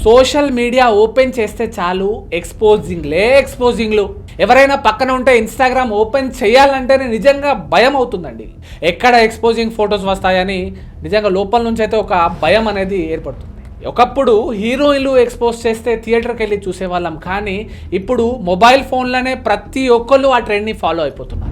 Social media open చేస్తే చాలు ఎక్స్పోజింగ్లు. ఎవరైనా పక్కన ఉంటే ఇన్స్టాగ్రామ్ ఓపెన్ చేయాలంటేనే నిజంగా భయం అవుతుందండి. ఎక్కడ ఎక్స్పోజింగ్ ఫొటోస్ వస్తాయని నిజంగా లోపల నుంచి అయితే ఒక భయం అనేది ఏర్పడుతుంది. ఒకప్పుడు హీరోయిన్లు ఎక్స్పోజ్ చేస్తే థియేటర్కి వెళ్ళి చూసేవాళ్ళం, కానీ ఇప్పుడు మొబైల్ ఫోన్లోనే ప్రతి ఒక్కళ్ళు ఆ ట్రెండ్ని ఫాలో అయిపోతున్నారు.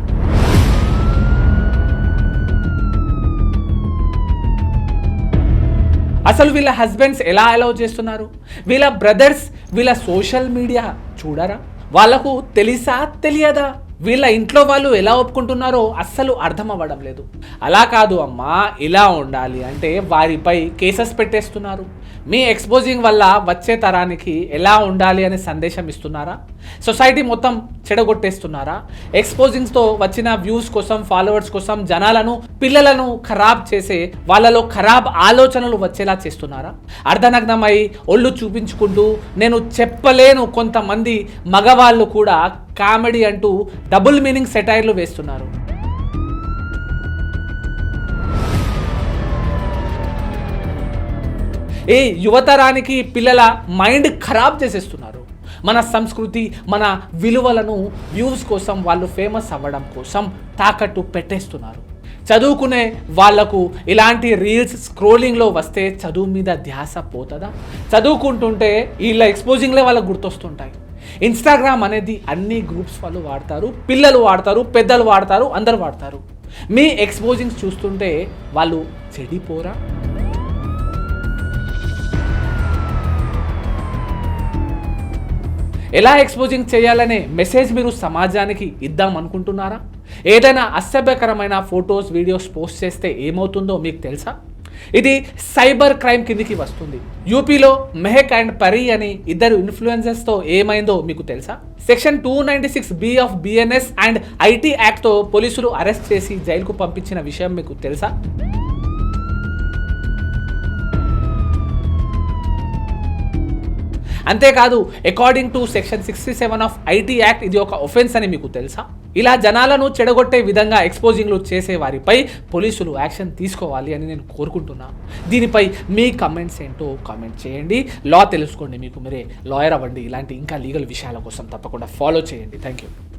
అసలు వీళ్ళ హస్బెండ్స్ ఎలా అలౌ చేస్తున్నారు? వీళ్ళ బ్రదర్స్ వీళ్ళ సోషల్ మీడియా చూడరా? వాళ్ళకు తెలిసా తెలియదా? వీళ్ళ ఇంట్లో వాళ్ళు ఎలా ఒప్పుకుంటున్నారో అస్సలు అర్థం అవ్వడం లేదు. అలా కాదు అమ్మా, ఇలా ఉండాలి అంటే వారిపై కేసెస్ పెట్టేస్తున్నారు. మీ ఎక్స్పోజింగ్ వల్ల వచ్చే తరానికి ఎలా ఉండాలి అనే సందేశం ఇస్తున్నారా? సొసైటీ మొత్తం చెడగొట్టేస్తున్నారా? ఎక్స్పోజింగ్స్తో వచ్చిన వ్యూస్ కోసం, ఫాలోవర్స్ కోసం జనాలను, పిల్లలను ఖరాబ్ చేసే వాళ్ళలో ఖరాబ్ ఆలోచనలు వచ్చేలా చేస్తున్నారా? అర్ధనగ్నమై ఒళ్ళు చూపించుకుంటూ నేను చెప్పలేను కొంతమంది మగవాళ్ళు కూడా కామెడీ అంటూ డబుల్ మీనింగ్ సెటైర్లు వేస్తున్నారు. ఈ యువతరానికి పిల్లల మైండ్ ఖరాబ్ చేసేస్తున్నారు. మన సంస్కృతి, మన విలువలను వ్యూస్ కోసం, వాళ్ళు ఫేమస్ అవ్వడం కోసం తాకట్టు పెట్టేస్తున్నారు. చదువుకునే వాళ్లకు ఇలాంటి రీల్స్ స్క్రోలింగ్లో వస్తే చదువు మీద ధ్యాస పోతుందా? చదువుకుంటుంటే వీళ్ళ ఎక్స్పోజింగ్లే వాళ్ళకు గుర్తొస్తుంటాయి. ఇన్స్టాగ్రామ్ అనేది అన్ని గ్రూప్స్ వాళ్ళు వాడతారు, పిల్లలు వాడతారు, పెద్దలు వాడతారు, అందరు వాడతారు. మీ ఎక్స్పోజింగ్స్ చూస్తుంటే వాళ్ళు చెడిపోరా? ఎలా ఎక్స్పోజింగ్ చేయాలనే మెసేజ్ మీరు సమాజానికి ఇద్దాం అనుకుంటున్నారా? ఏదైనా అసభ్యకరమైన ఫొటోస్, వీడియోస్ పోస్ట్ చేస్తే ఏమవుతుందో మీకు తెలుసా? ఇది సైబర్ క్రైమ్ కిందికి వస్తుంది. యూపీలో మెహక్ అండ్ పరీ అని ఇద్దరు ఇన్ఫ్లుయెన్సర్స్తో ఏమైందో మీకు తెలుసా? Section 296B of BNS and IT యాక్ట్తో పోలీసులు అరెస్ట్ చేసి జైలుకు పంపించిన విషయం మీకు తెలుసా? అంతేకాదు, according to section 67 of IT act ఇది ఒక ఒఫెన్స్ అని మీకు తెలుసా? ఇలా జనాలను చెడగొట్టే విధంగా ఎక్స్పోజింగ్లు చేసే వారిపై పోలీసులు యాక్షన్ తీసుకోవాలి అని నేను కోరుకుంటున్నాను. దీనిపై మీ కమెంట్స్ ఏంటో కామెంట్ చేయండి. లా తెలుసుకోండి, మీకు మీరే లాయర్ అవ్వండి. ఇలాంటి ఇంకా లీగల్ విషయాల కోసం తప్పకుండా ఫాలో చేయండి. Thank you.